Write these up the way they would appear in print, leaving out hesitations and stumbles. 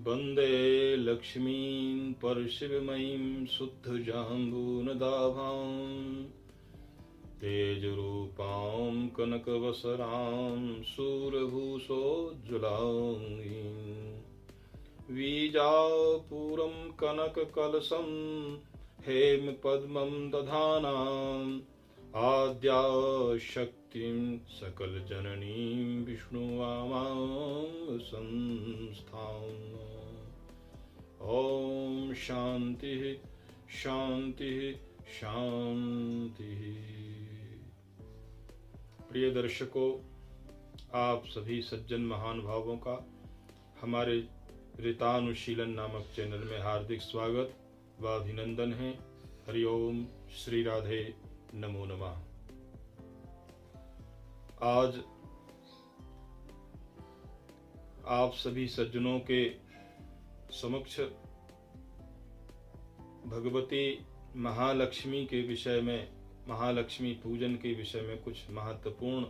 वन्दे लक्ष्मीं परशिवमयीं शुद्धजाम्बूनदाभां तेजरूपां कनकवसरां शूरभूषोज्ज्वलां वीजापूरं कनककलशं हेमपद्मं दधानाम् आद्याशक्तिं सकलजननीं विष्णुवामां संस्थाम्। ॐ शान्तिः शान्तिः शान्तिः। प्रिय दर्शकों, आप सभी सज्जन महानुभावों का हमारे ऋतानुशीलन नामक चैनल में हार्दिक स्वागत व अभिनंदन है। हरिओम, श्री राधे, नमो नमः। आज आप सभी सज्जनों के समक्ष भगवती महालक्ष्मी के विषय में, महालक्ष्मी पूजन के विषय में कुछ महत्वपूर्ण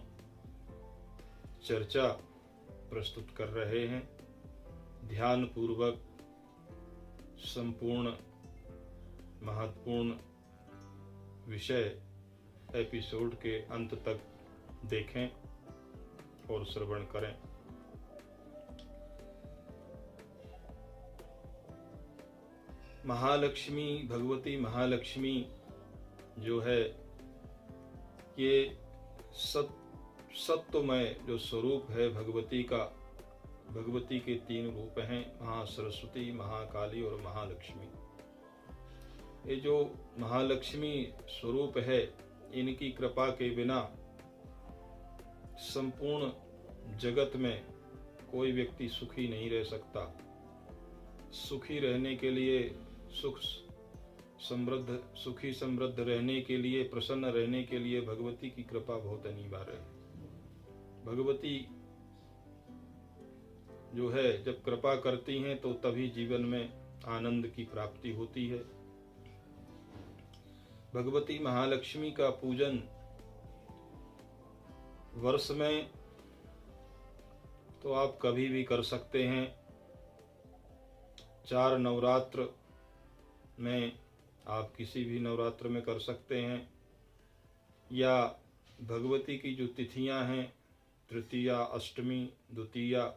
चर्चा प्रस्तुत कर रहे हैं। ध्यान पूर्वक संपूर्ण महत्वपूर्ण विषय एपिसोड के अंत तक देखें और श्रवण करें। महालक्ष्मी, भगवती महालक्ष्मी जो है, ये सत्वमय जो स्वरूप है भगवती का। भगवती के 3 रूप हैं, महासरस्वती, महाकाली और महालक्ष्मी। ये जो महालक्ष्मी स्वरूप है, इनकी कृपा के बिना संपूर्ण जगत में कोई व्यक्ति सुखी नहीं रह सकता। सुखी रहने के लिए, सुखी समृद्ध रहने के लिए, प्रसन्न रहने के लिए भगवती की कृपा बहुत अनिवार्य है। भगवती जो है, जब कृपा करती हैं तो तभी जीवन में आनंद की प्राप्ति होती है। भगवती महालक्ष्मी का पूजन वर्ष में तो आप कभी भी कर सकते हैं। 4 नवरात्र में आप किसी भी नवरात्र में कर सकते हैं, या भगवती की जो तिथियां हैं, तृतीया, अष्टमी, द्वितीया,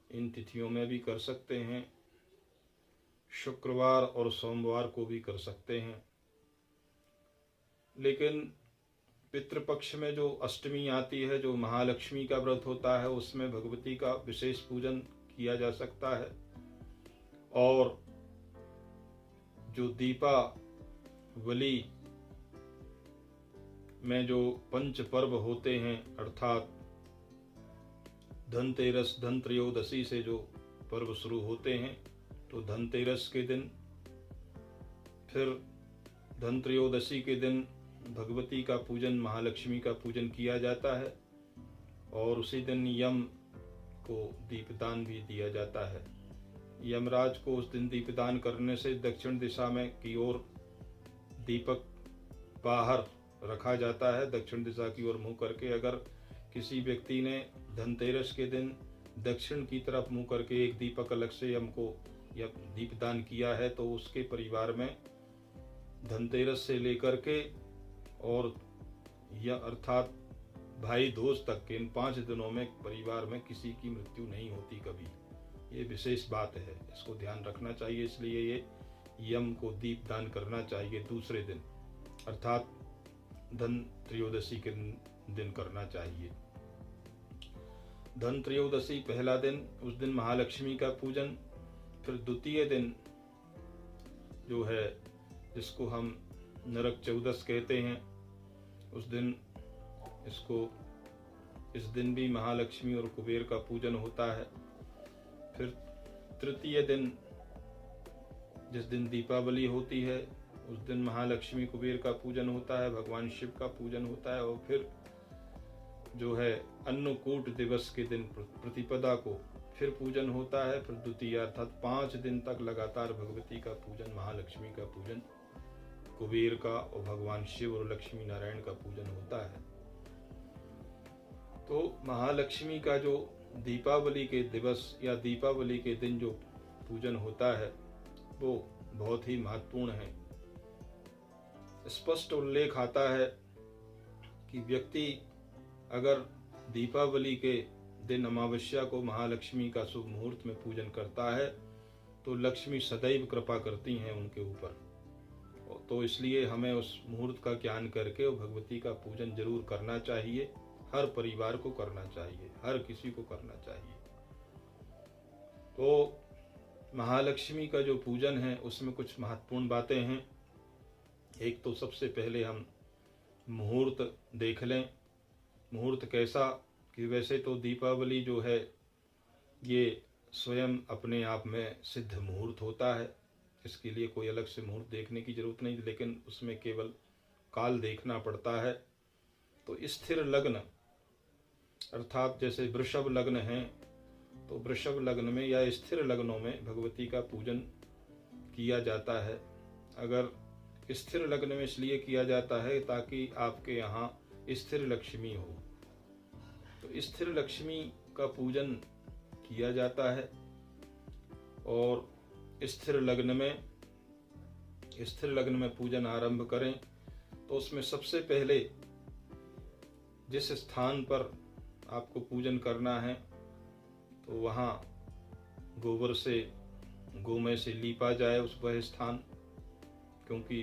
इन तिथियों में भी कर सकते हैं। शुक्रवार और सोमवार को भी कर सकते हैं। लेकिन पितृपक्ष में जो अष्टमी आती है, जो महालक्ष्मी का व्रत होता है, उसमें भगवती का विशेष पूजन किया जा सकता है। और जो दीपावली में जो पंच पर्व होते हैं, अर्थात धनतेरस, धनत्रयोदशी से जो पर्व शुरू होते हैं, तो धनतेरस के दिन, फिर धनत्रयोदशी के दिन भगवती का पूजन, महालक्ष्मी का पूजन किया जाता है। और उसी दिन यम को दीपदान भी दिया जाता है। यमराज को उस दिन दीपदान करने से दक्षिण दिशा में की ओर दीपक बाहर रखा जाता है, दक्षिण दिशा की ओर मुंह करके। अगर किसी व्यक्ति ने धनतेरस के दिन दक्षिण की तरफ मुंह करके एक दीपक अलग से यम को या दीपदान किया है, तो उसके परिवार में धनतेरस से लेकर के और या अर्थात भाई दूज तक के इन 5 दिनों में परिवार में किसी की मृत्यु नहीं होती कभी। ये विशेष बात है, इसको ध्यान रखना चाहिए। इसलिए ये यम को दीपदान करना चाहिए दूसरे दिन, अर्थात धन त्रयोदशी के दिन करना चाहिए। धन त्रयोदशी पहला दिन, उस दिन महालक्ष्मी का पूजन। फिर द्वितीय दिन जो है, जिसको हम नरक चौदस कहते हैं, उस दिन इस दिन भी महालक्ष्मी और कुबेर का पूजन होता है। फिर तृतीय दिन, जिस दिन दीपावली होती है, उस दिन महालक्ष्मी कुबेर का पूजन होता है, भगवान शिव का पूजन होता है। और फिर जो है अन्नकूट दिवस के दिन, प्रतिपदा को फिर पूजन होता है। फिर द्वितीय, अर्थात 5 दिन तक लगातार भगवती का पूजन, महालक्ष्मी का पूजन, कुबेर का और भगवान शिव और लक्ष्मी नारायण का पूजन होता है। तो महालक्ष्मी का जो दीपावली के दिवस या दीपावली के दिन जो पूजन होता है वो बहुत ही महत्वपूर्ण है। स्पष्ट उल्लेख आता है कि व्यक्ति अगर दीपावली के दिन अमावस्या को महालक्ष्मी का शुभ मुहूर्त में पूजन करता है तो लक्ष्मी सदैव कृपा करती हैं उनके ऊपर। तो इसलिए हमें उस मुहूर्त का ज्ञान करके और भगवती का पूजन जरूर करना चाहिए। हर परिवार को करना चाहिए, हर किसी को करना चाहिए। तो महालक्ष्मी का जो पूजन है उसमें कुछ महत्वपूर्ण बातें हैं। एक तो सबसे पहले हम मुहूर्त देख लें। मुहूर्त कैसा कि वैसे तो दीपावली जो है ये स्वयं अपने आप में सिद्ध मुहूर्त होता है, इसके लिए कोई अलग से मुहूर्त देखने की जरूरत नहीं, लेकिन उसमें केवल काल देखना पड़ता है। तो स्थिर लग्न अर्थात जैसे वृषभ लग्न है तो वृषभ लग्न में या स्थिर लग्नों में भगवती का पूजन किया जाता है। अगर स्थिर लग्न में इसलिए किया जाता है ताकि आपके यहाँ स्थिर लक्ष्मी हो, तो स्थिर लक्ष्मी का पूजन किया जाता है। और स्थिर लग्न में पूजन आरंभ करें तो उसमें सबसे पहले जिस स्थान पर आपको पूजन करना है तो वहाँ गोबर से गोमय से लीपा जाए उस वह स्थान, क्योंकि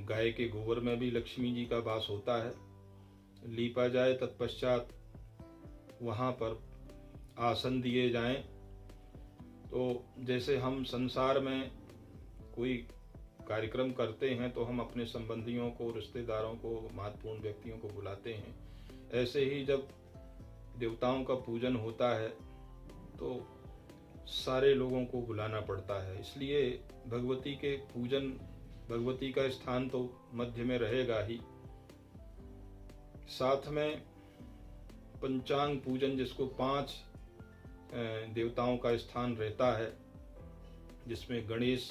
गाय के गोबर में भी लक्ष्मी जी का वास होता है। लीपा जाए, तत्पश्चात वहाँ पर आसन दिए जाएं। तो जैसे हम संसार में कोई कार्यक्रम करते हैं तो हम अपने संबंधियों को, रिश्तेदारों को, महत्वपूर्ण व्यक्तियों को बुलाते हैं, ऐसे ही जब देवताओं का पूजन होता है तो सारे लोगों को बुलाना पड़ता है। इसलिए भगवती के पूजन, भगवती का स्थान तो मध्य में रहेगा ही, साथ में पंचांग पूजन जिसको 5 देवताओं का स्थान रहता है, जिसमें गणेश,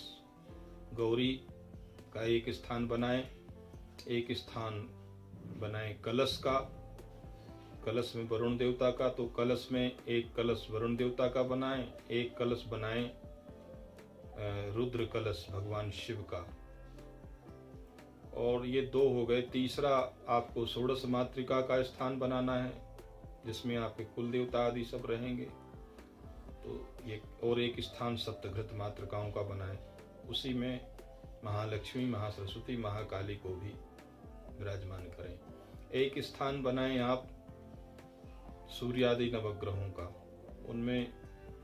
गौरी का एक स्थान बनाएं, एक स्थान बनाएं कलश का, कलश में वरुण देवता का, तो कलश में एक कलश वरुण देवता का बनाएं, एक कलश बनाएं रुद्र कलश भगवान शिव का। और ये 2 हो गए। तीसरा आपको षोडश मातृका का स्थान बनाना है जिसमें आपके कुल देवता आदि सब रहेंगे। तो ये और एक स्थान सप्तघृत मातृकाओं का बनाएं, उसी में महालक्ष्मी, महासरस्वती, महाकाली को भी विराजमान करें। एक स्थान बनाएं आप सूर्यादि नवग्रहों का, उनमें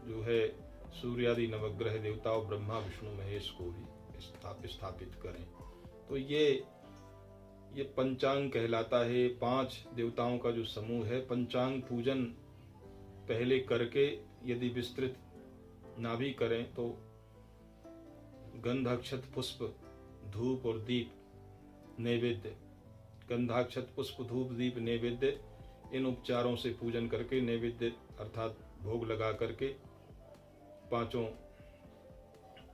जो है सूर्यादि नवग्रह देवताओं ब्रह्मा, विष्णु, महेश को भी स्थापित करें। तो ये पंचांग कहलाता है। 5 देवताओं का जो समूह है, पंचांग पूजन पहले करके यदि विस्तृत ना भी करें तो गंधाक्षत, पुष्प, धूप और दीप नैवेद्य, गंधाक्षत, पुष्प, धूप, दीप, नैवेद्य, इन उपचारों से पूजन करके, नैवेद्य अर्थात भोग लगा करके, 5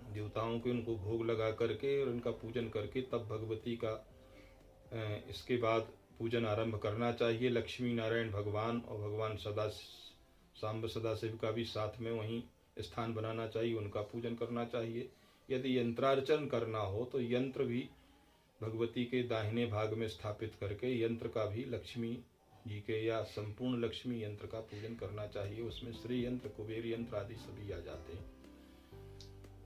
देवताओं के उनको भोग लगा करके और उनका पूजन करके तब भगवती का इसके बाद पूजन आरंभ करना चाहिए। लक्ष्मी नारायण भगवान और भगवान सांब सदाशिव का भी साथ में वहीं स्थान बनाना चाहिए, उनका पूजन करना चाहिए। यदि यंत्रार्चन करना हो तो यंत्र भी भगवती के दाहिने भाग में स्थापित करके यंत्र का भी लक्ष्मी जी के या संपूर्ण लक्ष्मी यंत्र का पूजन करना चाहिए। उसमें श्री यंत्र, कुबेर यंत्र आदि सभी आ जाते हैं,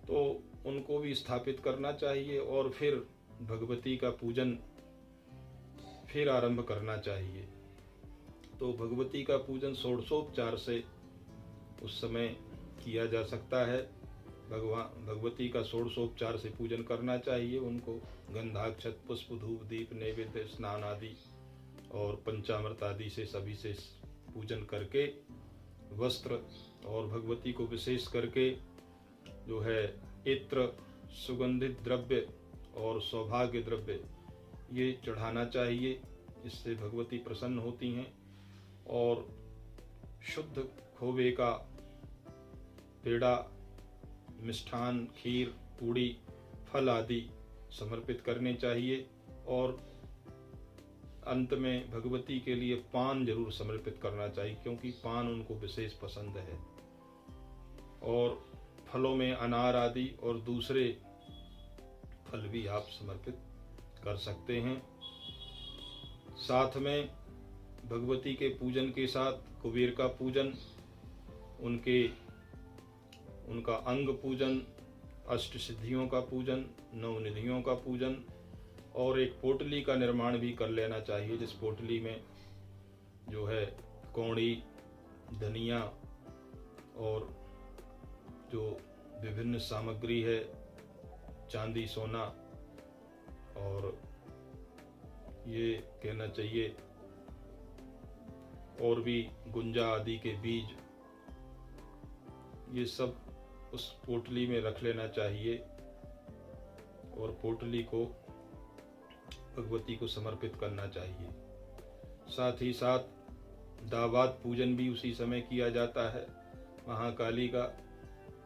तो उनको भी स्थापित करना चाहिए। और फिर भगवती का पूजन फिर आरंभ करना चाहिए। तो भगवती का पूजन षोडशोपचार से उस समय किया जा सकता है। भगवती का षोडशोपचार से पूजन करना चाहिए। उनको गंधाक्षत, पुष्प, धूप, दीप, नैवेद्य, स्नान आदि और पंचामृत आदि से सभी से पूजन करके वस्त्र और भगवती को विशेष करके जो है इत्र, सुगंधित द्रव्य और सौभाग्य द्रव्य ये चढ़ाना चाहिए। इससे भगवती प्रसन्न होती हैं। और शुद्ध खोवे का पेड़ा, मिष्ठान, खीर, पूड़ी, फल आदि समर्पित करने चाहिए। और अंत में भगवती के लिए पान जरूर समर्पित करना चाहिए, क्योंकि पान उनको विशेष पसंद है। और फलों में अनार आदि और दूसरे फल भी आप समर्पित कर सकते हैं। साथ में भगवती के पूजन के साथ कुबेर का पूजन, उनका अंग पूजन, अष्ट सिद्धियों का पूजन, नवनिधियों का पूजन और एक पोटली का निर्माण भी कर लेना चाहिए, जिस पोटली में जो है कौड़ी, धनिया और जो विभिन्न सामग्री है, चांदी, सोना और ये कहना चाहिए और भी गुंजा आदि के बीज, ये सब उस पोटली में रख लेना चाहिए और पोटली को भगवती को समर्पित करना चाहिए। साथ ही साथ दावात पूजन भी उसी समय किया जाता है महाकाली का,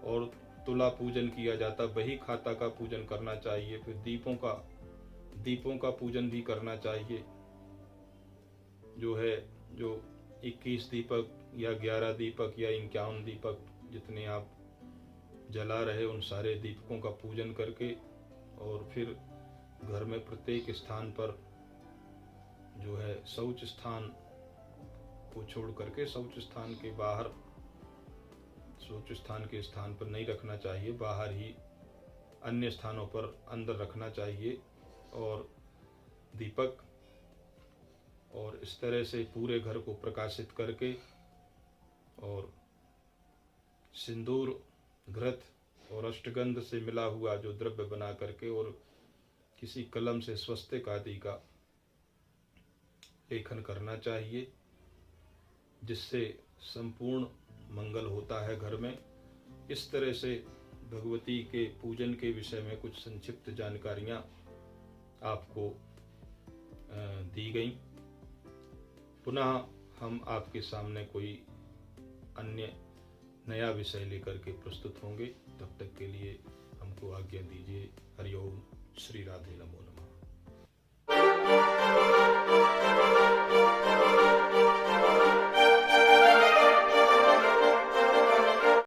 और तुला पूजन किया जाता, बही खाता का पूजन करना चाहिए। फिर दीपों का पूजन भी करना चाहिए, जो 21 दीपक या 11 दीपक या 51 दीपक जितने आप जला रहे, उन सारे दीपकों का पूजन करके और फिर घर में प्रत्येक स्थान पर जो है शौच स्थान को छोड़ करके, शौच स्थान के बाहर, शौच स्थान के स्थान पर नहीं रखना चाहिए, बाहर ही अन्य स्थानों पर अंदर रखना चाहिए और दीपक, और इस तरह से पूरे घर को प्रकाशित करके और सिंदूर, घृत और अष्टगंध से मिला हुआ जो द्रव्य बना करके और किसी कलम से स्वस्तिक आदि का लेखन करना चाहिए, जिससे संपूर्ण मंगल होता है घर में। इस तरह से भगवती के पूजन के विषय में कुछ संक्षिप्त जानकारियाँ आपको दी गई। पुनः हम आपके सामने कोई अन्य नया विषय लेकर के प्रस्तुत होंगे। तब तक के लिए हमको आज्ञा दीजिए। हरि ओम। श्री राधे। नमो नमः।